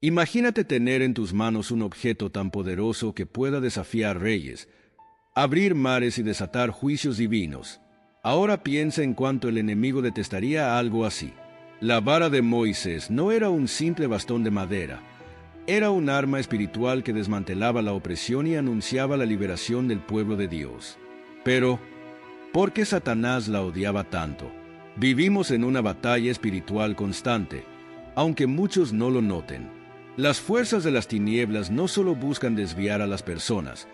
Imagínate tener en tus manos un objeto tan poderoso que pueda desafiar reyes, abrir mares y desatar juicios divinos. Ahora piensa en cuánto el enemigo detestaría algo así. La vara de Moisés no era un simple bastón de madera, era un arma espiritual que desmantelaba la opresión y anunciaba la liberación del pueblo de Dios. Pero, ¿por qué Satanás la odiaba tanto? Vivimos en una batalla espiritual constante, aunque muchos no lo noten. Las fuerzas de las tinieblas no solo buscan desviar a las personas,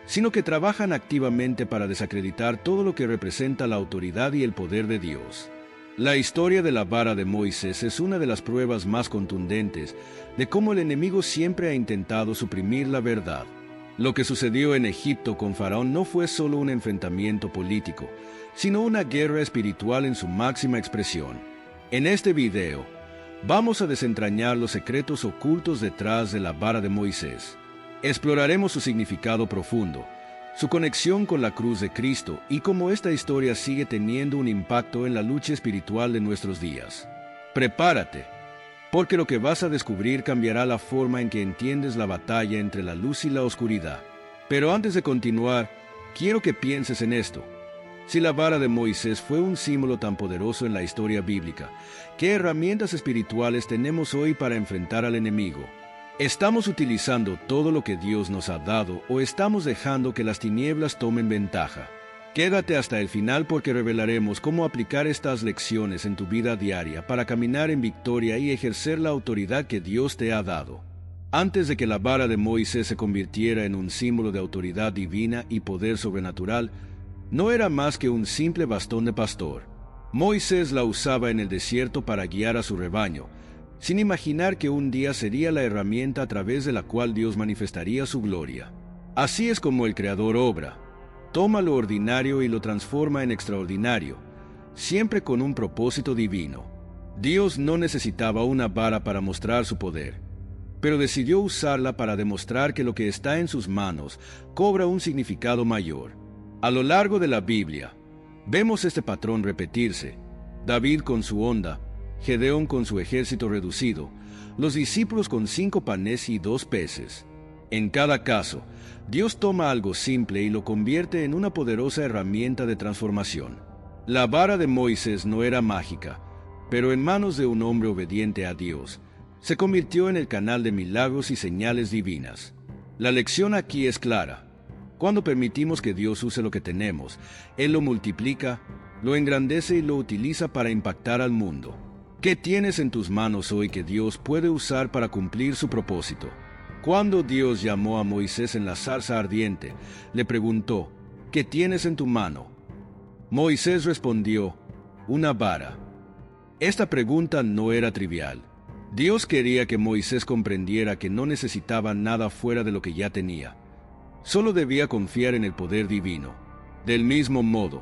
sino que trabajan activamente para desacreditar todo lo que representa la autoridad y el poder de Dios. La historia de la vara de Moisés es una de las pruebas más contundentes de cómo el enemigo siempre ha intentado suprimir la verdad. Lo que sucedió en Egipto con Faraón no fue solo un enfrentamiento político, sino una guerra espiritual en su máxima expresión. En este video, vamos a desentrañar los secretos ocultos detrás de la vara de Moisés. Exploraremos su significado profundo, su conexión con la cruz de Cristo y cómo esta historia sigue teniendo un impacto en la lucha espiritual de nuestros días. Prepárate, porque lo que vas a descubrir cambiará la forma en que entiendes la batalla entre la luz y la oscuridad. Pero antes de continuar, quiero que pienses en esto. Si la vara de Moisés fue un símbolo tan poderoso en la historia bíblica, ¿qué herramientas espirituales tenemos hoy para enfrentar al enemigo? ¿Estamos utilizando todo lo que Dios nos ha dado o estamos dejando que las tinieblas tomen ventaja? Quédate hasta el final porque revelaremos cómo aplicar estas lecciones en tu vida diaria para caminar en victoria y ejercer la autoridad que Dios te ha dado. Antes de que la vara de Moisés se convirtiera en un símbolo de autoridad divina y poder sobrenatural, no era más que un simple bastón de pastor. Moisés la usaba en el desierto para guiar a su rebaño, sin imaginar que un día sería la herramienta a través de la cual Dios manifestaría su gloria. Así es como el Creador obra. Toma lo ordinario y lo transforma en extraordinario, siempre con un propósito divino. Dios no necesitaba una vara para mostrar su poder, pero decidió usarla para demostrar que lo que está en sus manos cobra un significado mayor. A lo largo de la Biblia, vemos este patrón repetirse: David con su honda, Gedeón con su ejército reducido, los discípulos con 5 panes y 2 peces. En cada caso, Dios toma algo simple y lo convierte en una poderosa herramienta de transformación. La vara de Moisés no era mágica, pero en manos de un hombre obediente a Dios, se convirtió en el canal de milagros y señales divinas. La lección aquí es clara. Cuando permitimos que Dios use lo que tenemos, Él lo multiplica, lo engrandece y lo utiliza para impactar al mundo. ¿Qué tienes en tus manos hoy que Dios puede usar para cumplir su propósito? Cuando Dios llamó a Moisés en la zarza ardiente, le preguntó: ¿qué tienes en tu mano? Moisés respondió: una vara. Esta pregunta no era trivial. Dios quería que Moisés comprendiera que no necesitaba nada fuera de lo que ya tenía. Solo debía confiar en el poder divino. Del mismo modo,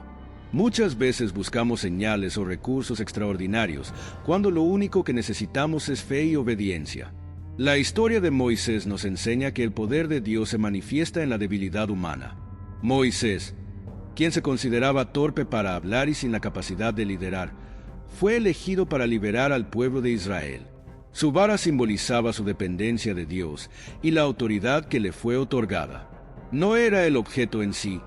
muchas veces buscamos señales o recursos extraordinarios cuando lo único que necesitamos es fe y obediencia. La historia de Moisés nos enseña que el poder de Dios se manifiesta en la debilidad humana. Moisés, quien se consideraba torpe para hablar y sin la capacidad de liderar, fue elegido para liberar al pueblo de Israel. Su vara simbolizaba su dependencia de Dios y la autoridad que le fue otorgada. No era el objeto en sí,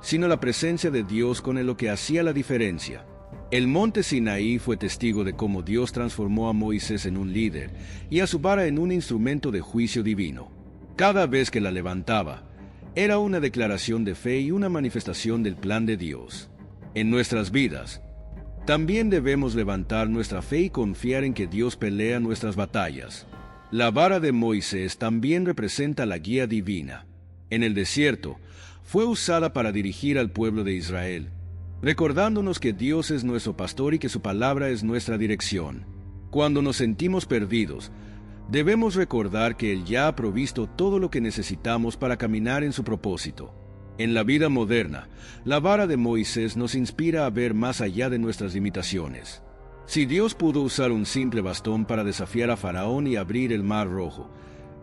sino la presencia de Dios con lo que hacía la diferencia. El monte Sinaí fue testigo de cómo Dios transformó a Moisés en un líder y a su vara en un instrumento de juicio divino. Cada vez que la levantaba, era una declaración de fe y una manifestación del plan de Dios. En nuestras vidas, también debemos levantar nuestra fe y confiar en que Dios pelea nuestras batallas. La vara de Moisés también representa la guía divina. En el desierto, fue usada para dirigir al pueblo de Israel, recordándonos que Dios es nuestro pastor y que su palabra es nuestra dirección. Cuando nos sentimos perdidos, debemos recordar que Él ya ha provisto todo lo que necesitamos para caminar en su propósito. En la vida moderna, la vara de Moisés nos inspira a ver más allá de nuestras limitaciones. Si Dios pudo usar un simple bastón para desafiar a Faraón y abrir el Mar Rojo,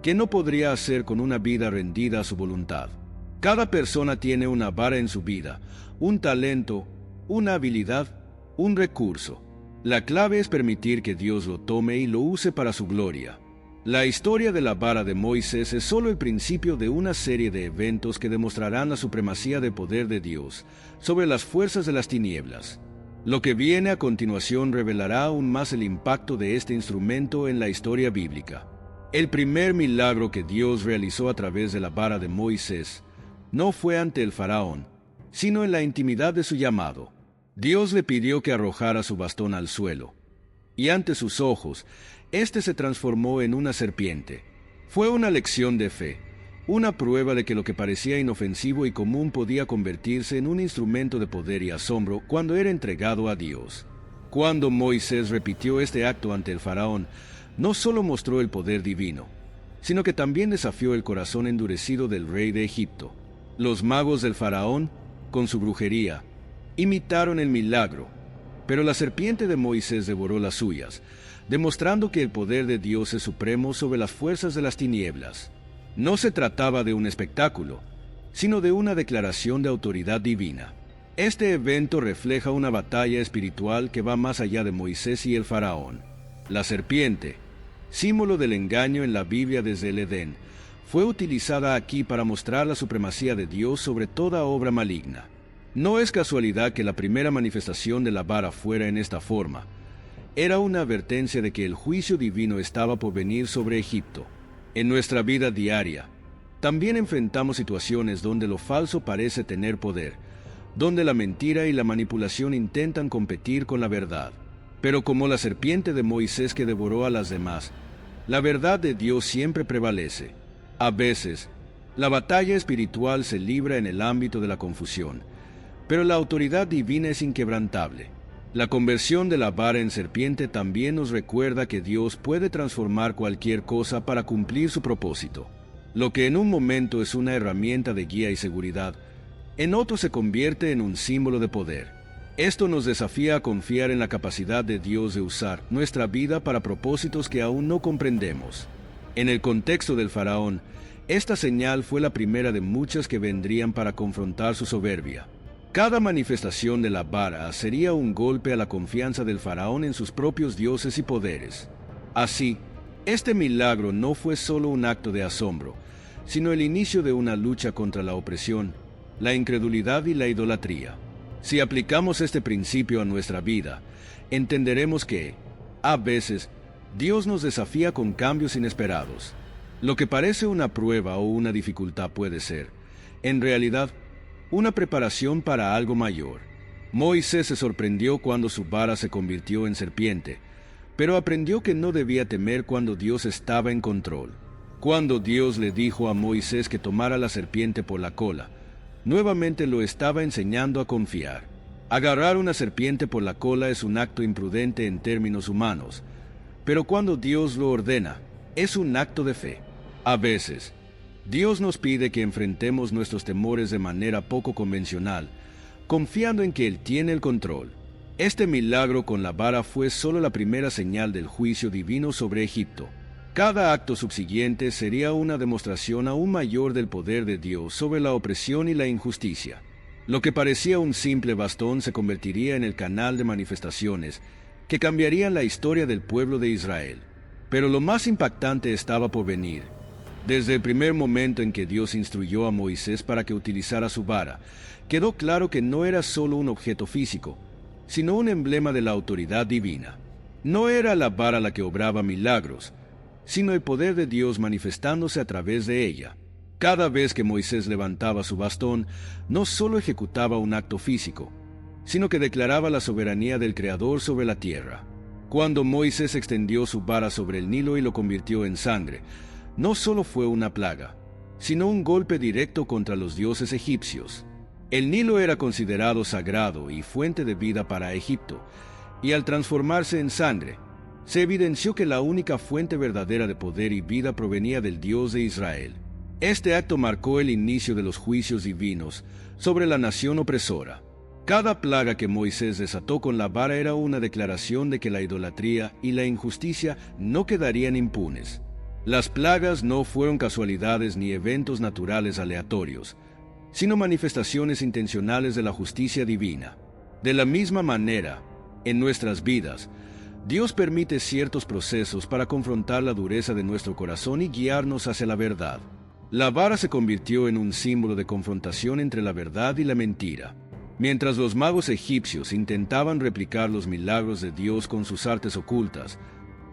¿qué no podría hacer con una vida rendida a su voluntad? Cada persona tiene una vara en su vida, un talento, una habilidad, un recurso. La clave es permitir que Dios lo tome y lo use para su gloria. La historia de la vara de Moisés es solo el principio de una serie de eventos que demostrarán la supremacía de poder de Dios sobre las fuerzas de las tinieblas. Lo que viene a continuación revelará aún más el impacto de este instrumento en la historia bíblica. El primer milagro que Dios realizó a través de la vara de Moisés no fue ante el faraón, sino en la intimidad de su llamado. Dios le pidió que arrojara su bastón al suelo, y ante sus ojos, éste se transformó en una serpiente. Fue una lección de fe, una prueba de que lo que parecía inofensivo y común podía convertirse en un instrumento de poder y asombro cuando era entregado a Dios. Cuando Moisés repitió este acto ante el faraón, no solo mostró el poder divino, sino que también desafió el corazón endurecido del rey de Egipto. Los magos del faraón, con su brujería, imitaron el milagro, pero la serpiente de Moisés devoró las suyas, demostrando que el poder de Dios es supremo sobre las fuerzas de las tinieblas. No se trataba de un espectáculo, sino de una declaración de autoridad divina. Este evento refleja una batalla espiritual que va más allá de Moisés y el faraón. La serpiente, símbolo del engaño en la Biblia desde el Edén, fue utilizada aquí para mostrar la supremacía de Dios sobre toda obra maligna. No es casualidad que la primera manifestación de la vara fuera en esta forma. Era una advertencia de que el juicio divino estaba por venir sobre Egipto. En nuestra vida diaria, también enfrentamos situaciones donde lo falso parece tener poder, donde la mentira y la manipulación intentan competir con la verdad. Pero como la serpiente de Moisés que devoró a las demás, la verdad de Dios siempre prevalece. A veces, la batalla espiritual se libra en el ámbito de la confusión, pero la autoridad divina es inquebrantable. La conversión de la vara en serpiente también nos recuerda que Dios puede transformar cualquier cosa para cumplir su propósito. Lo que en un momento es una herramienta de guía y seguridad, en otro se convierte en un símbolo de poder. Esto nos desafía a confiar en la capacidad de Dios de usar nuestra vida para propósitos que aún no comprendemos. En el contexto del faraón, esta señal fue la primera de muchas que vendrían para confrontar su soberbia. Cada manifestación de la vara sería un golpe a la confianza del faraón en sus propios dioses y poderes. Así, este milagro no fue solo un acto de asombro, sino el inicio de una lucha contra la opresión, la incredulidad y la idolatría. Si aplicamos este principio a nuestra vida, entenderemos que, a veces, Dios nos desafía con cambios inesperados. Lo que parece una prueba o una dificultad puede ser, en realidad, una preparación para algo mayor. Moisés se sorprendió cuando su vara se convirtió en serpiente, pero aprendió que no debía temer cuando Dios estaba en control. Cuando Dios le dijo a Moisés que tomara la serpiente por la cola, nuevamente lo estaba enseñando a confiar. Agarrar una serpiente por la cola es un acto imprudente en términos humanos, pero cuando Dios lo ordena, es un acto de fe. A veces, Dios nos pide que enfrentemos nuestros temores de manera poco convencional, confiando en que Él tiene el control. Este milagro con la vara fue solo la primera señal del juicio divino sobre Egipto. Cada acto subsiguiente sería una demostración aún mayor del poder de Dios sobre la opresión y la injusticia. Lo que parecía un simple bastón se convertiría en el canal de manifestaciones que cambiarían la historia del pueblo de Israel. Pero lo más impactante estaba por venir. Desde el primer momento en que Dios instruyó a Moisés para que utilizara su vara, quedó claro que no era solo un objeto físico, sino un emblema de la autoridad divina. No era la vara la que obraba milagros, sino el poder de Dios manifestándose a través de ella. Cada vez que Moisés levantaba su bastón, no solo ejecutaba un acto físico, sino que declaraba la soberanía del Creador sobre la tierra. Cuando Moisés extendió su vara sobre el Nilo y lo convirtió en sangre, no solo fue una plaga, sino un golpe directo contra los dioses egipcios. El Nilo era considerado sagrado y fuente de vida para Egipto, y al transformarse en sangre, se evidenció que la única fuente verdadera de poder y vida provenía del Dios de Israel. Este acto marcó el inicio de los juicios divinos sobre la nación opresora. Cada plaga que Moisés desató con la vara era una declaración de que la idolatría y la injusticia no quedarían impunes. Las plagas no fueron casualidades ni eventos naturales aleatorios, sino manifestaciones intencionales de la justicia divina. De la misma manera, en nuestras vidas, Dios permite ciertos procesos para confrontar la dureza de nuestro corazón y guiarnos hacia la verdad. La vara se convirtió en un símbolo de confrontación entre la verdad y la mentira. Mientras los magos egipcios intentaban replicar los milagros de Dios con sus artes ocultas,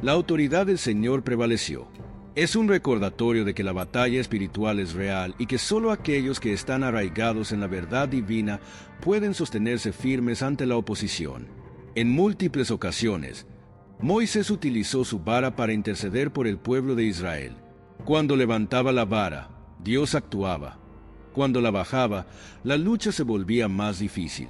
la autoridad del Señor prevaleció. Es un recordatorio de que la batalla espiritual es real y que solo aquellos que están arraigados en la verdad divina pueden sostenerse firmes ante la oposición. En múltiples ocasiones, Moisés utilizó su vara para interceder por el pueblo de Israel. Cuando levantaba la vara, Dios actuaba. Cuando la bajaba, la lucha se volvía más difícil.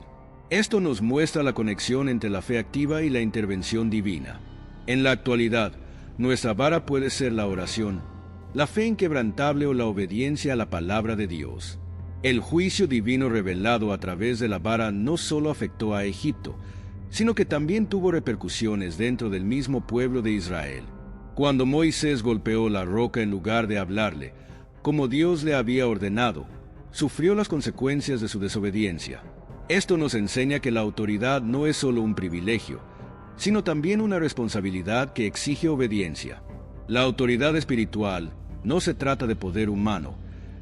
Esto nos muestra la conexión entre la fe activa y la intervención divina. En la actualidad, nuestra vara puede ser la oración, la fe inquebrantable o la obediencia a la palabra de Dios. El juicio divino revelado a través de la vara no solo afectó a Egipto, sino que también tuvo repercusiones dentro del mismo pueblo de Israel. Cuando Moisés golpeó la roca en lugar de hablarle, como Dios le había ordenado, sufrió las consecuencias de su desobediencia. Esto nos enseña que la autoridad no es solo un privilegio, sino también una responsabilidad que exige obediencia. La autoridad espiritual no se trata de poder humano,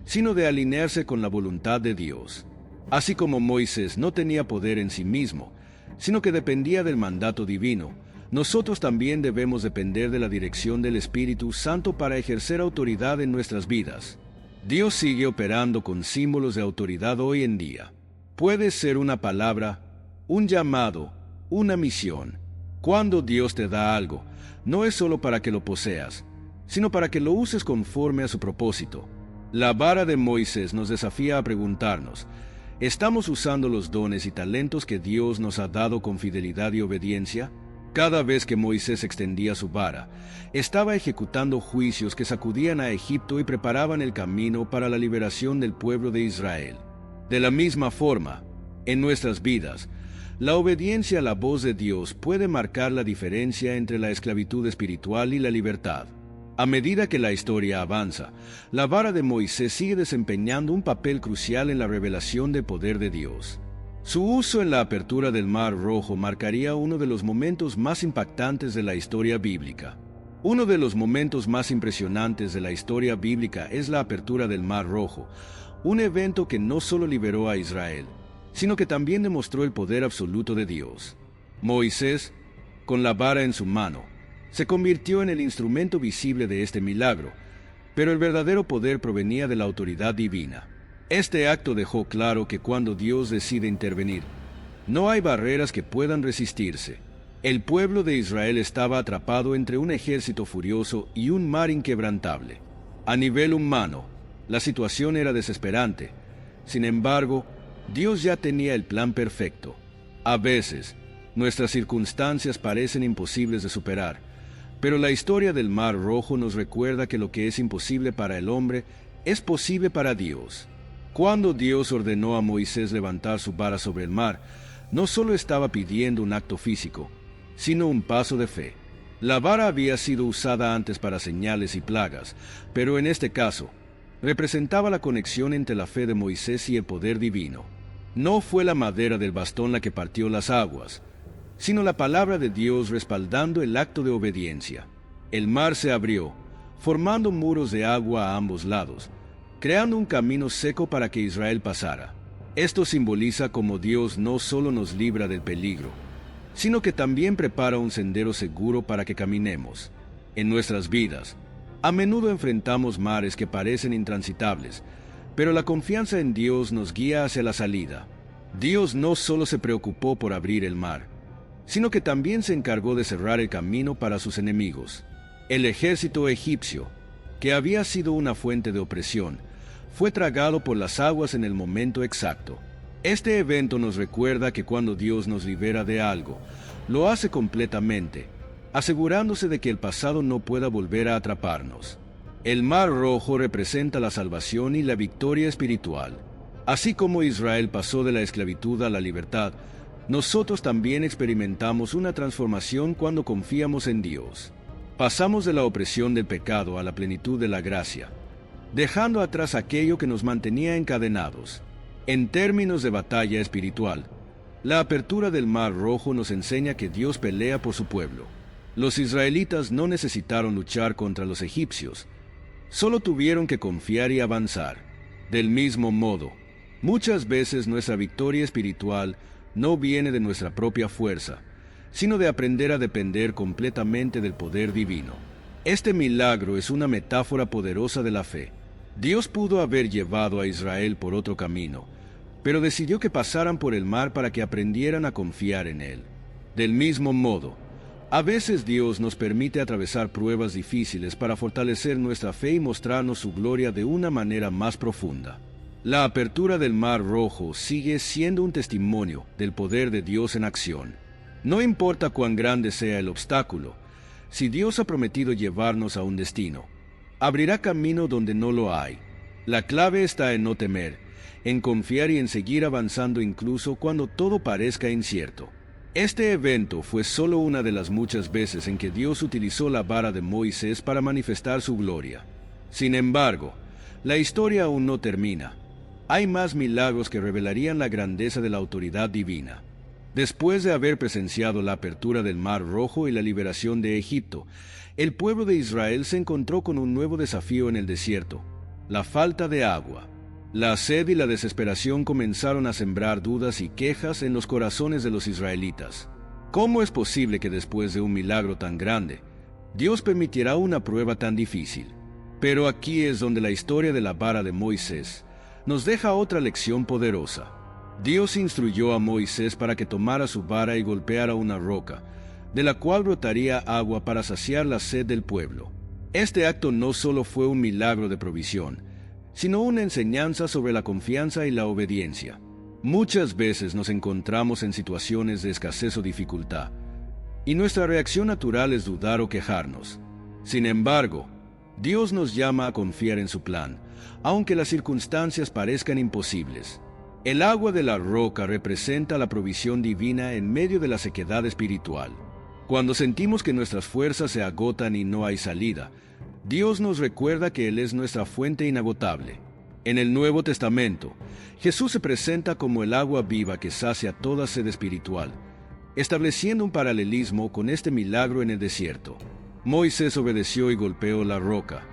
sino de alinearse con la voluntad de Dios. Así como Moisés no tenía poder en sí mismo, sino que dependía del mandato divino, nosotros también debemos depender de la dirección del Espíritu Santo para ejercer autoridad en nuestras vidas. Dios sigue operando con símbolos de autoridad hoy en día. Puede ser una palabra, un llamado, una misión. Cuando Dios te da algo, no es solo para que lo poseas, sino para que lo uses conforme a su propósito. La vara de Moisés nos desafía a preguntarnos, ¿estamos usando los dones y talentos que Dios nos ha dado con fidelidad y obediencia? Cada vez que Moisés extendía su vara, estaba ejecutando juicios que sacudían a Egipto y preparaban el camino para la liberación del pueblo de Israel. De la misma forma, en nuestras vidas, la obediencia a la voz de Dios puede marcar la diferencia entre la esclavitud espiritual y la libertad. A medida que la historia avanza, la vara de Moisés sigue desempeñando un papel crucial en la revelación del poder de Dios. Su uso en la apertura del Mar Rojo marcaría uno de los momentos más impactantes de la historia bíblica. Uno de los momentos más impresionantes de la historia bíblica es la apertura del Mar Rojo, un evento que no solo liberó a Israel, sino que también demostró el poder absoluto de Dios. Moisés, con la vara en su mano, se convirtió en el instrumento visible de este milagro, pero el verdadero poder provenía de la autoridad divina. Este acto dejó claro que cuando Dios decide intervenir, no hay barreras que puedan resistirse. El pueblo de Israel estaba atrapado entre un ejército furioso y un mar inquebrantable. A nivel humano, la situación era desesperante. Sin embargo, Dios ya tenía el plan perfecto. A veces, nuestras circunstancias parecen imposibles de superar, pero la historia del Mar Rojo nos recuerda que lo que es imposible para el hombre es posible para Dios. Cuando Dios ordenó a Moisés levantar su vara sobre el mar, no solo estaba pidiendo un acto físico, sino un paso de fe. La vara había sido usada antes para señales y plagas, pero en este caso, representaba la conexión entre la fe de Moisés y el poder divino. No fue la madera del bastón la que partió las aguas, sino la palabra de Dios respaldando el acto de obediencia. El mar se abrió, formando muros de agua a ambos lados, creando un camino seco para que Israel pasara. Esto simboliza cómo Dios no solo nos libra del peligro, sino que también prepara un sendero seguro para que caminemos. En nuestras vidas, a menudo enfrentamos mares que parecen intransitables, pero la confianza en Dios nos guía hacia la salida. Dios no solo se preocupó por abrir el mar, sino que también se encargó de cerrar el camino para sus enemigos. El ejército egipcio, que había sido una fuente de opresión, fue tragado por las aguas en el momento exacto. Este evento nos recuerda que cuando Dios nos libera de algo, lo hace completamente, asegurándose de que el pasado no pueda volver a atraparnos. El Mar Rojo representa la salvación y la victoria espiritual. Así como Israel pasó de la esclavitud a la libertad, nosotros también experimentamos una transformación cuando confiamos en Dios. Pasamos de la opresión del pecado a la plenitud de la gracia, dejando atrás aquello que nos mantenía encadenados. En términos de batalla espiritual, la apertura del Mar Rojo nos enseña que Dios pelea por su pueblo. Los israelitas no necesitaron luchar contra los egipcios, solo tuvieron que confiar y avanzar. Del mismo modo, muchas veces nuestra victoria espiritual no viene de nuestra propia fuerza, sino de aprender a depender completamente del poder divino. Este milagro es una metáfora poderosa de la fe. Dios pudo haber llevado a Israel por otro camino, pero decidió que pasaran por el mar para que aprendieran a confiar en Él. Del mismo modo, a veces Dios nos permite atravesar pruebas difíciles para fortalecer nuestra fe y mostrarnos su gloria de una manera más profunda. La apertura del Mar Rojo sigue siendo un testimonio del poder de Dios en acción. No importa cuán grande sea el obstáculo, si Dios ha prometido llevarnos a un destino, abrirá camino donde no lo hay. La clave está en no temer, en confiar y en seguir avanzando incluso cuando todo parezca incierto. Este evento fue solo una de las muchas veces en que Dios utilizó la vara de Moisés para manifestar su gloria. Sin embargo, la historia aún no termina. Hay más milagros que revelarían la grandeza de la autoridad divina. Después de haber presenciado la apertura del Mar Rojo y la liberación de Egipto, el pueblo de Israel se encontró con un nuevo desafío en el desierto: la falta de agua. La sed y la desesperación comenzaron a sembrar dudas y quejas en los corazones de los israelitas. ¿Cómo es posible que después de un milagro tan grande, Dios permitirá una prueba tan difícil? Pero aquí es donde la historia de la vara de Moisés nos deja otra lección poderosa. Dios instruyó a Moisés para que tomara su vara y golpeara una roca, de la cual brotaría agua para saciar la sed del pueblo. Este acto no solo fue un milagro de provisión, sino una enseñanza sobre la confianza y la obediencia. Muchas veces nos encontramos en situaciones de escasez o dificultad, y nuestra reacción natural es dudar o quejarnos. Sin embargo, Dios nos llama a confiar en su plan, aunque las circunstancias parezcan imposibles. El agua de la roca representa la provisión divina en medio de la sequedad espiritual. Cuando sentimos que nuestras fuerzas se agotan y no hay salida, Dios nos recuerda que Él es nuestra fuente inagotable. En el Nuevo Testamento, Jesús se presenta como el agua viva que sacia toda sed espiritual, estableciendo un paralelismo con este milagro en el desierto. Moisés obedeció y golpeó la roca,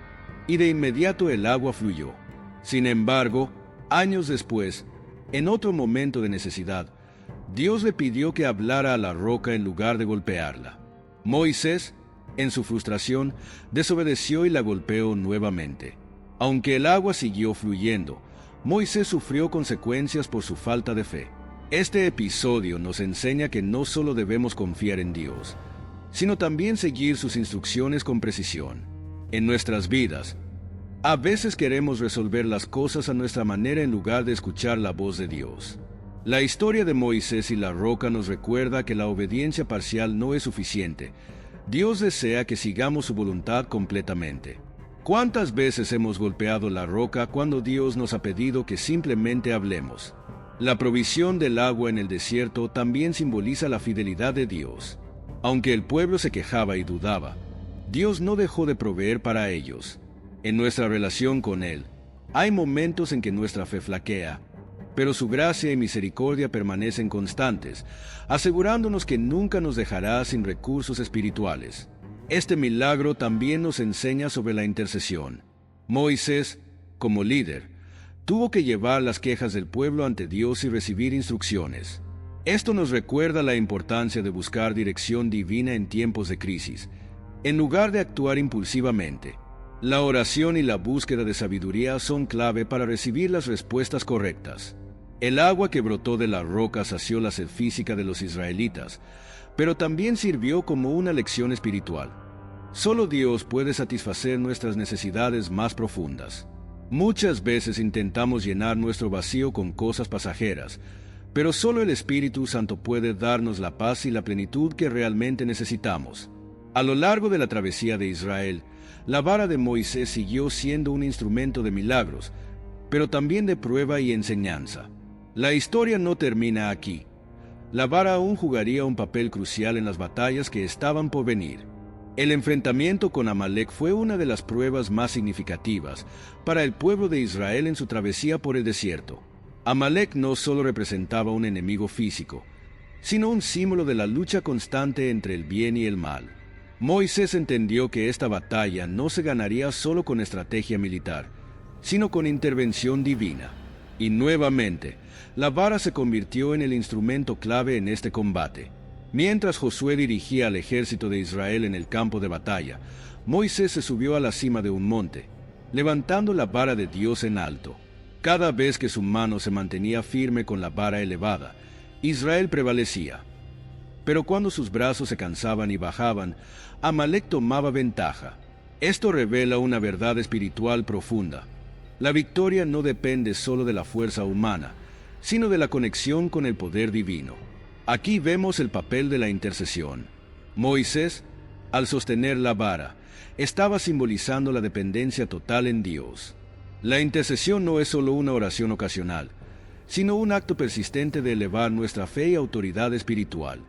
y de inmediato el agua fluyó. Sin embargo, años después, en otro momento de necesidad, Dios le pidió que hablara a la roca en lugar de golpearla. Moisés, en su frustración, desobedeció y la golpeó nuevamente. Aunque el agua siguió fluyendo, Moisés sufrió consecuencias por su falta de fe. Este episodio nos enseña que no solo debemos confiar en Dios, sino también seguir sus instrucciones con precisión. En nuestras vidas, a veces queremos resolver las cosas a nuestra manera en lugar de escuchar la voz de Dios. La historia de Moisés y la roca nos recuerda que la obediencia parcial no es suficiente. Dios desea que sigamos su voluntad completamente. ¿Cuántas veces hemos golpeado la roca cuando Dios nos ha pedido que simplemente hablemos? La provisión del agua en el desierto también simboliza la fidelidad de Dios. Aunque el pueblo se quejaba y dudaba, Dios no dejó de proveer para ellos. En nuestra relación con Él, hay momentos en que nuestra fe flaquea, pero su gracia y misericordia permanecen constantes, asegurándonos que nunca nos dejará sin recursos espirituales. Este milagro también nos enseña sobre la intercesión. Moisés, como líder, tuvo que llevar las quejas del pueblo ante Dios y recibir instrucciones. Esto nos recuerda la importancia de buscar dirección divina en tiempos de crisis, en lugar de actuar impulsivamente. La oración y la búsqueda de sabiduría son clave para recibir las respuestas correctas. El agua que brotó de la roca sació la sed física de los israelitas, pero también sirvió como una lección espiritual. Solo Dios puede satisfacer nuestras necesidades más profundas. Muchas veces intentamos llenar nuestro vacío con cosas pasajeras, pero solo el Espíritu Santo puede darnos la paz y la plenitud que realmente necesitamos. A lo largo de la travesía de Israel, la vara de Moisés siguió siendo un instrumento de milagros, pero también de prueba y enseñanza. La historia no termina aquí. La vara aún jugaría un papel crucial en las batallas que estaban por venir. El enfrentamiento con Amalek fue una de las pruebas más significativas para el pueblo de Israel en su travesía por el desierto. Amalek no solo representaba un enemigo físico, sino un símbolo de la lucha constante entre el bien y el mal. Moisés entendió que esta batalla no se ganaría solo con estrategia militar, sino con intervención divina. Y nuevamente, la vara se convirtió en el instrumento clave en este combate. Mientras Josué dirigía al ejército de Israel en el campo de batalla, Moisés se subió a la cima de un monte, levantando la vara de Dios en alto. Cada vez que su mano se mantenía firme con la vara elevada, Israel prevalecía. Pero cuando sus brazos se cansaban y bajaban, Amalek tomaba ventaja. Esto revela una verdad espiritual profunda. La victoria no depende solo de la fuerza humana, sino de la conexión con el poder divino. Aquí vemos el papel de la intercesión. Moisés, al sostener la vara, estaba simbolizando la dependencia total en Dios. La intercesión no es solo una oración ocasional, sino un acto persistente de elevar nuestra fe y autoridad espiritual.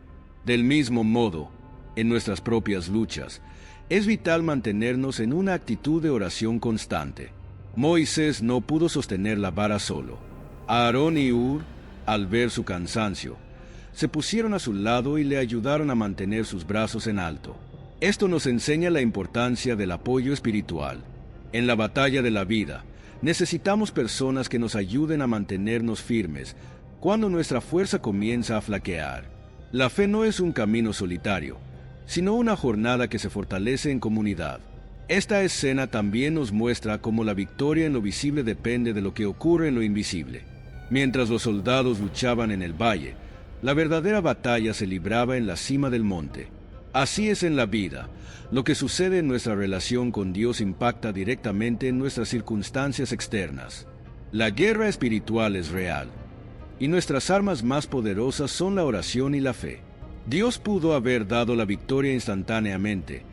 Del mismo modo, en nuestras propias luchas, es vital mantenernos en una actitud de oración constante. Moisés no pudo sostener la vara solo. Aarón y Hur, al ver su cansancio, se pusieron a su lado y le ayudaron a mantener sus brazos en alto. Esto nos enseña la importancia del apoyo espiritual. En la batalla de la vida, necesitamos personas que nos ayuden a mantenernos firmes cuando nuestra fuerza comienza a flaquear. La fe no es un camino solitario, sino una jornada que se fortalece en comunidad. Esta escena también nos muestra cómo la victoria en lo visible depende de lo que ocurre en lo invisible. Mientras los soldados luchaban en el valle, la verdadera batalla se libraba en la cima del monte. Así es en la vida. Lo que sucede en nuestra relación con Dios impacta directamente en nuestras circunstancias externas. La guerra espiritual es real, y nuestras armas más poderosas son la oración y la fe. Dios pudo haber dado la victoria instantáneamente,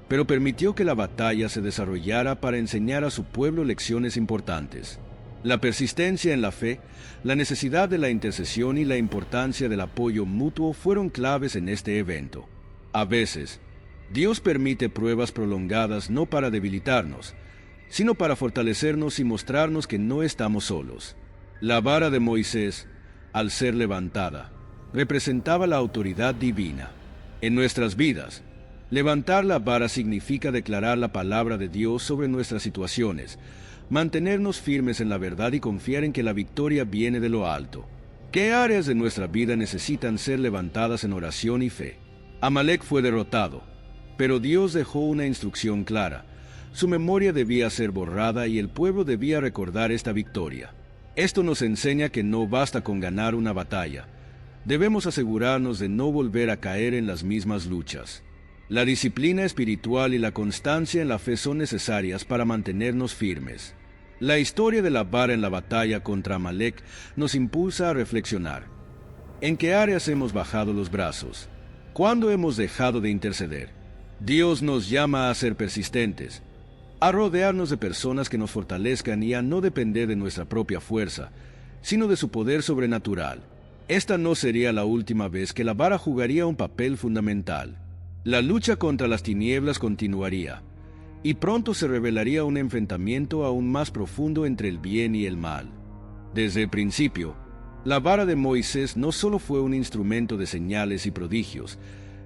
pero permitió que la batalla se desarrollara para enseñar a su pueblo lecciones importantes. La persistencia en la fe, la necesidad de la intercesión y la importancia del apoyo mutuo fueron claves en este evento. A veces, Dios permite pruebas prolongadas no para debilitarnos, sino para fortalecernos y mostrarnos que no estamos solos. La vara de Moisés, al ser levantada, representaba la autoridad divina. En nuestras vidas, levantar la vara significa declarar la palabra de Dios sobre nuestras situaciones, mantenernos firmes en la verdad y confiar en que la victoria viene de lo alto. ¿Qué áreas de nuestra vida necesitan ser levantadas en oración y fe? Amalek fue derrotado, pero Dios dejó una instrucción clara. Su memoria debía ser borrada y el pueblo debía recordar esta victoria. Esto nos enseña que no basta con ganar una batalla. Debemos asegurarnos de no volver a caer en las mismas luchas. La disciplina espiritual y la constancia en la fe son necesarias para mantenernos firmes. La historia de la vara en la batalla contra Amalek nos impulsa a reflexionar. ¿En qué áreas hemos bajado los brazos? ¿Cuándo hemos dejado de interceder? Dios nos llama a ser persistentes, a rodearnos de personas que nos fortalezcan y a no depender de nuestra propia fuerza, sino de su poder sobrenatural. Esta no sería la última vez que la vara jugaría un papel fundamental. La lucha contra las tinieblas continuaría, y pronto se revelaría un enfrentamiento aún más profundo entre el bien y el mal. Desde el principio, la vara de Moisés no solo fue un instrumento de señales y prodigios,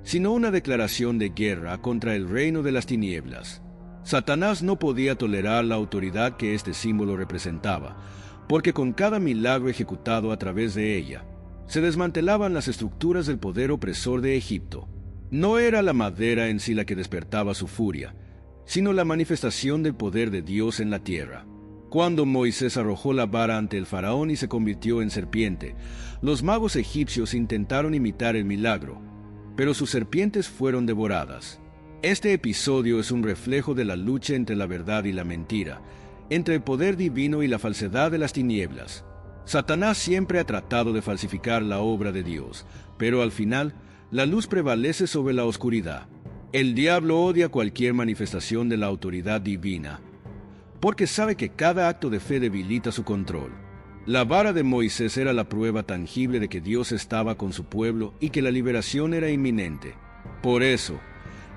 sino una declaración de guerra contra el reino de las tinieblas. Satanás no podía tolerar la autoridad que este símbolo representaba, porque con cada milagro ejecutado a través de ella, se desmantelaban las estructuras del poder opresor de Egipto. No era la madera en sí la que despertaba su furia, sino la manifestación del poder de Dios en la tierra. Cuando Moisés arrojó la vara ante el faraón y se convirtió en serpiente, los magos egipcios intentaron imitar el milagro, pero sus serpientes fueron devoradas. Este episodio es un reflejo de la lucha entre la verdad y la mentira, entre el poder divino y la falsedad de las tinieblas. Satanás siempre ha tratado de falsificar la obra de Dios, pero al final, la luz prevalece sobre la oscuridad. El diablo odia cualquier manifestación de la autoridad divina, porque sabe que cada acto de fe debilita su control. La vara de Moisés era la prueba tangible de que Dios estaba con su pueblo y que la liberación era inminente. Por eso,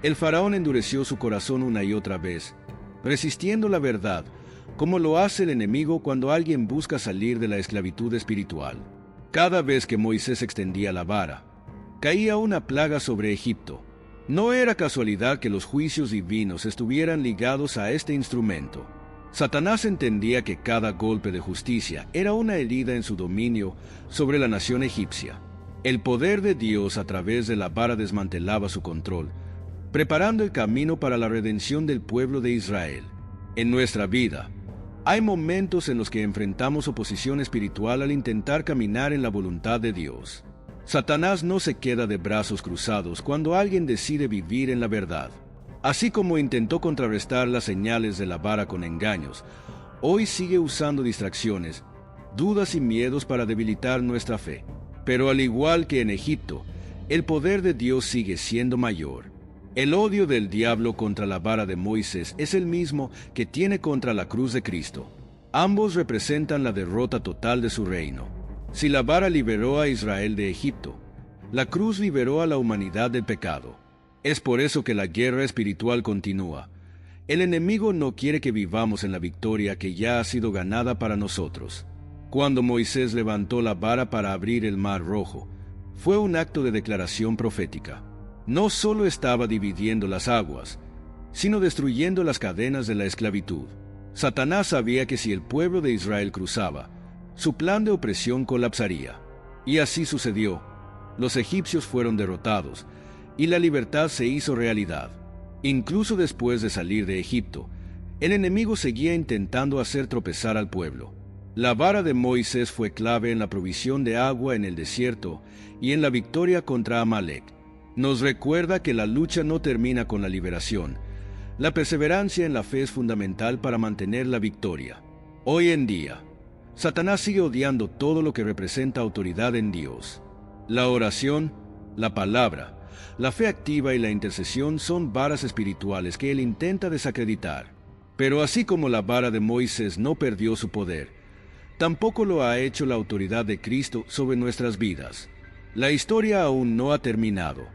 el faraón endureció su corazón una y otra vez, resistiendo la verdad, como lo hace el enemigo cuando alguien busca salir de la esclavitud espiritual. Cada vez que Moisés extendía la vara, caía una plaga sobre Egipto, No era casualidad que los juicios divinos estuvieran ligados a este instrumento. Satanás entendía que cada golpe de justicia era una herida en su dominio sobre la nación egipcia. El poder de Dios a través de la vara desmantelaba su control, preparando el camino para la redención del pueblo de Israel. En nuestra vida, hay momentos en los que enfrentamos oposición espiritual al intentar caminar en la voluntad de Dios. Satanás no se queda de brazos cruzados cuando alguien decide vivir en la verdad. Así como intentó contrarrestar las señales de la vara con engaños, hoy sigue usando distracciones, dudas y miedos para debilitar nuestra fe. Pero al igual que en Egipto, el poder de Dios sigue siendo mayor. El odio del diablo contra la vara de Moisés es el mismo que tiene contra la cruz de Cristo. Ambos representan la derrota total de su reino. Si la vara liberó a Israel de Egipto, la cruz liberó a la humanidad del pecado. Es por eso que la guerra espiritual continúa. El enemigo no quiere que vivamos en la victoria que ya ha sido ganada para nosotros. Cuando Moisés levantó la vara para abrir el mar rojo, fue un acto de declaración profética. No solo estaba dividiendo las aguas, sino destruyendo las cadenas de la esclavitud. Satanás sabía que si el pueblo de Israel cruzaba, su plan de opresión colapsaría. Y así sucedió. Los egipcios fueron derrotados, y la libertad se hizo realidad. Incluso después de salir de Egipto, el enemigo seguía intentando hacer tropezar al pueblo. La vara de Moisés fue clave en la provisión de agua en el desierto y en la victoria contra Amalek. Nos recuerda que la lucha no termina con la liberación. La perseverancia en la fe es fundamental para mantener la victoria. Hoy en día, Satanás sigue odiando todo lo que representa autoridad en Dios. La oración, la palabra, la fe activa y la intercesión son varas espirituales que él intenta desacreditar. Pero así como la vara de Moisés no perdió su poder, tampoco lo ha hecho la autoridad de Cristo sobre nuestras vidas. La historia aún no ha terminado.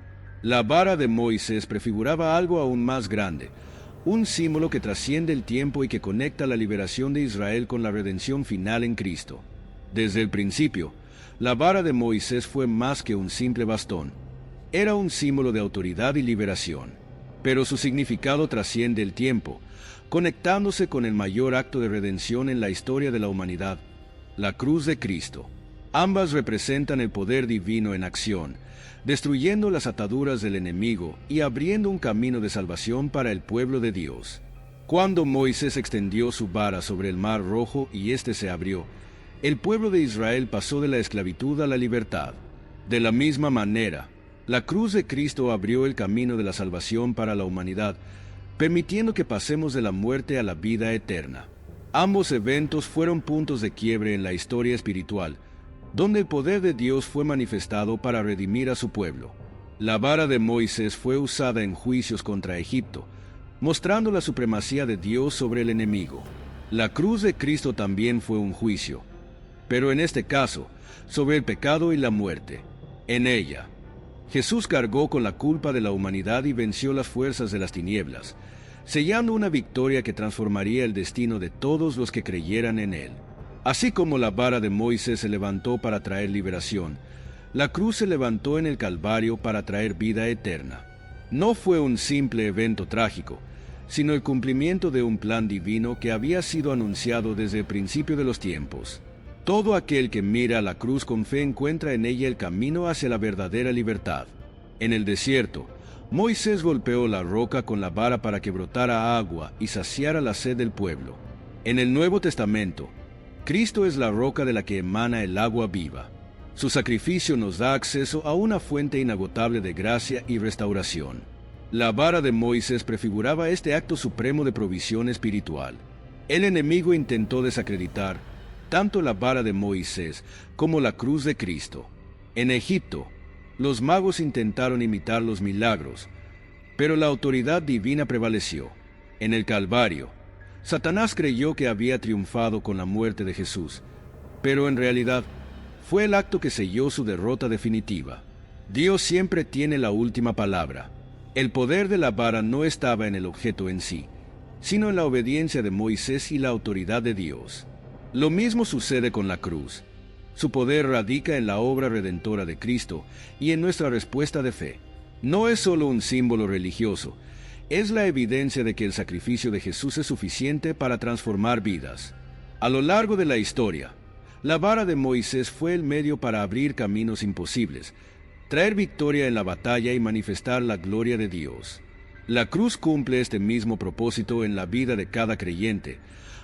La vara de Moisés prefiguraba algo aún más grande, un símbolo que trasciende el tiempo y que conecta la liberación de Israel con la redención final en Cristo. Desde el principio, la vara de Moisés fue más que un simple bastón. Era un símbolo de autoridad y liberación, pero su significado trasciende el tiempo, conectándose con el mayor acto de redención en la historia de la humanidad, la cruz de Cristo. Ambas representan el poder divino en acción, destruyendo las ataduras del enemigo y abriendo un camino de salvación para el pueblo de Dios. Cuando Moisés extendió su vara sobre el mar rojo y éste se abrió, el pueblo de Israel pasó de la esclavitud a la libertad. De la misma manera, la cruz de Cristo abrió el camino de la salvación para la humanidad, permitiendo que pasemos de la muerte a la vida eterna. Ambos eventos fueron puntos de quiebre en la historia espiritual, donde el poder de Dios fue manifestado para redimir a su pueblo. La vara de Moisés fue usada en juicios contra Egipto, mostrando la supremacía de Dios sobre el enemigo. La cruz de Cristo también fue un juicio, pero en este caso, sobre el pecado y la muerte. En ella, Jesús cargó con la culpa de la humanidad y venció las fuerzas de las tinieblas, sellando una victoria que transformaría el destino de todos los que creyeran en él. Así como la vara de Moisés se levantó para traer liberación, la cruz se levantó en el Calvario para traer vida eterna. No fue un simple evento trágico, sino el cumplimiento de un plan divino que había sido anunciado desde el principio de los tiempos. Todo aquel que mira a la cruz con fe encuentra en ella el camino hacia la verdadera libertad. En el desierto, Moisés golpeó la roca con la vara para que brotara agua y saciara la sed del pueblo. En el Nuevo Testamento, Cristo es la roca de la que emana el agua viva. Su sacrificio nos da acceso a una fuente inagotable de gracia y restauración. La vara de Moisés prefiguraba este acto supremo de provisión espiritual. El enemigo intentó desacreditar tanto la vara de Moisés como la cruz de Cristo. En Egipto, los magos intentaron imitar los milagros, pero la autoridad divina prevaleció. En el Calvario, Satanás creyó que había triunfado con la muerte de Jesús, pero en realidad fue el acto que selló su derrota definitiva. Dios siempre tiene la última palabra. El poder de la vara no estaba en el objeto en sí, sino en la obediencia de Moisés y la autoridad de Dios. Lo mismo sucede con la cruz. Su poder radica en la obra redentora de Cristo y en nuestra respuesta de fe. No es solo un símbolo religioso, es la evidencia de que el sacrificio de Jesús es suficiente para transformar vidas. A lo largo de la historia, la vara de Moisés fue el medio para abrir caminos imposibles, traer victoria en la batalla y manifestar la gloria de Dios. La cruz cumple este mismo propósito en la vida de cada creyente,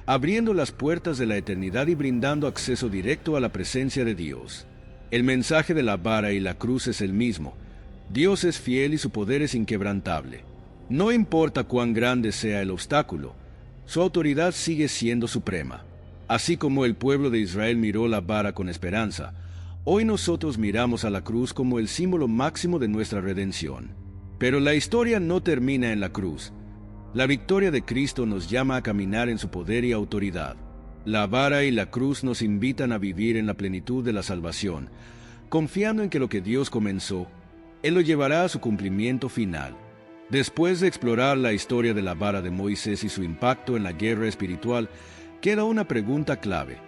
abriendo las puertas de la eternidad y brindando acceso directo a la presencia de Dios. El mensaje de la vara y la cruz es el mismo. Dios es fiel y su poder es inquebrantable. No importa cuán grande sea el obstáculo, su autoridad sigue siendo suprema. Así como el pueblo de Israel miró la vara con esperanza, hoy nosotros miramos a la cruz como el símbolo máximo de nuestra redención. Pero la historia no termina en la cruz. La victoria de Cristo nos llama a caminar en su poder y autoridad. La vara y la cruz nos invitan a vivir en la plenitud de la salvación, confiando en que lo que Dios comenzó, Él lo llevará a su cumplimiento final. Después de explorar la historia de la vara de Moisés y su impacto en la guerra espiritual, queda una pregunta clave.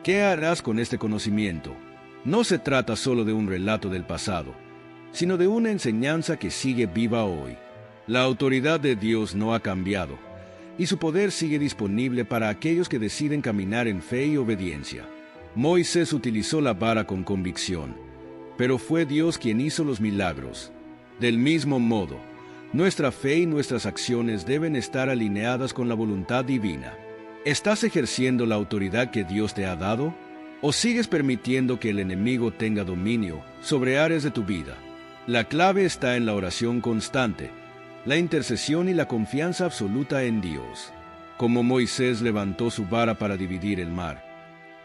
¿Qué harás con este conocimiento? No se trata solo de un relato del pasado, sino de una enseñanza que sigue viva hoy. La autoridad de Dios no ha cambiado, y su poder sigue disponible para aquellos que deciden caminar en fe y obediencia. Moisés utilizó la vara con convicción, pero fue Dios quien hizo los milagros. Del mismo modo, nuestra fe y nuestras acciones deben estar alineadas con la voluntad divina. ¿Estás ejerciendo la autoridad que Dios te ha dado? ¿O sigues permitiendo que el enemigo tenga dominio sobre áreas de tu vida? La clave está en la oración constante, la intercesión y la confianza absoluta en Dios. Como Moisés levantó su vara para dividir el mar,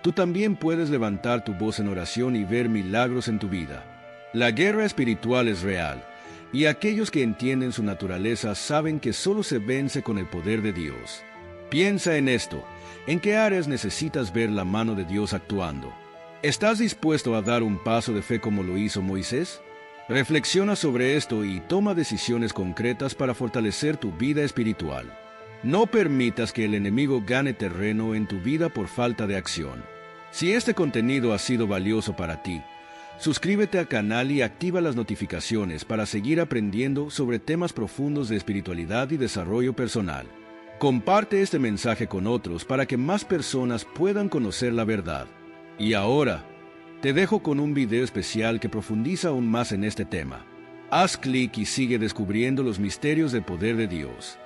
tú también puedes levantar tu voz en oración y ver milagros en tu vida. La guerra espiritual es real, y aquellos que entienden su naturaleza saben que solo se vence con el poder de Dios. Piensa en esto. ¿En qué áreas necesitas ver la mano de Dios actuando? ¿Estás dispuesto a dar un paso de fe como lo hizo Moisés? Reflexiona sobre esto y toma decisiones concretas para fortalecer tu vida espiritual. No permitas que el enemigo gane terreno en tu vida por falta de acción. Si este contenido ha sido valioso para ti, suscríbete al canal y activa las notificaciones para seguir aprendiendo sobre temas profundos de espiritualidad y desarrollo personal. Comparte este mensaje con otros para que más personas puedan conocer la verdad. Y ahora, te dejo con un video especial que profundiza aún más en este tema. Haz clic y sigue descubriendo los misterios del poder de Dios.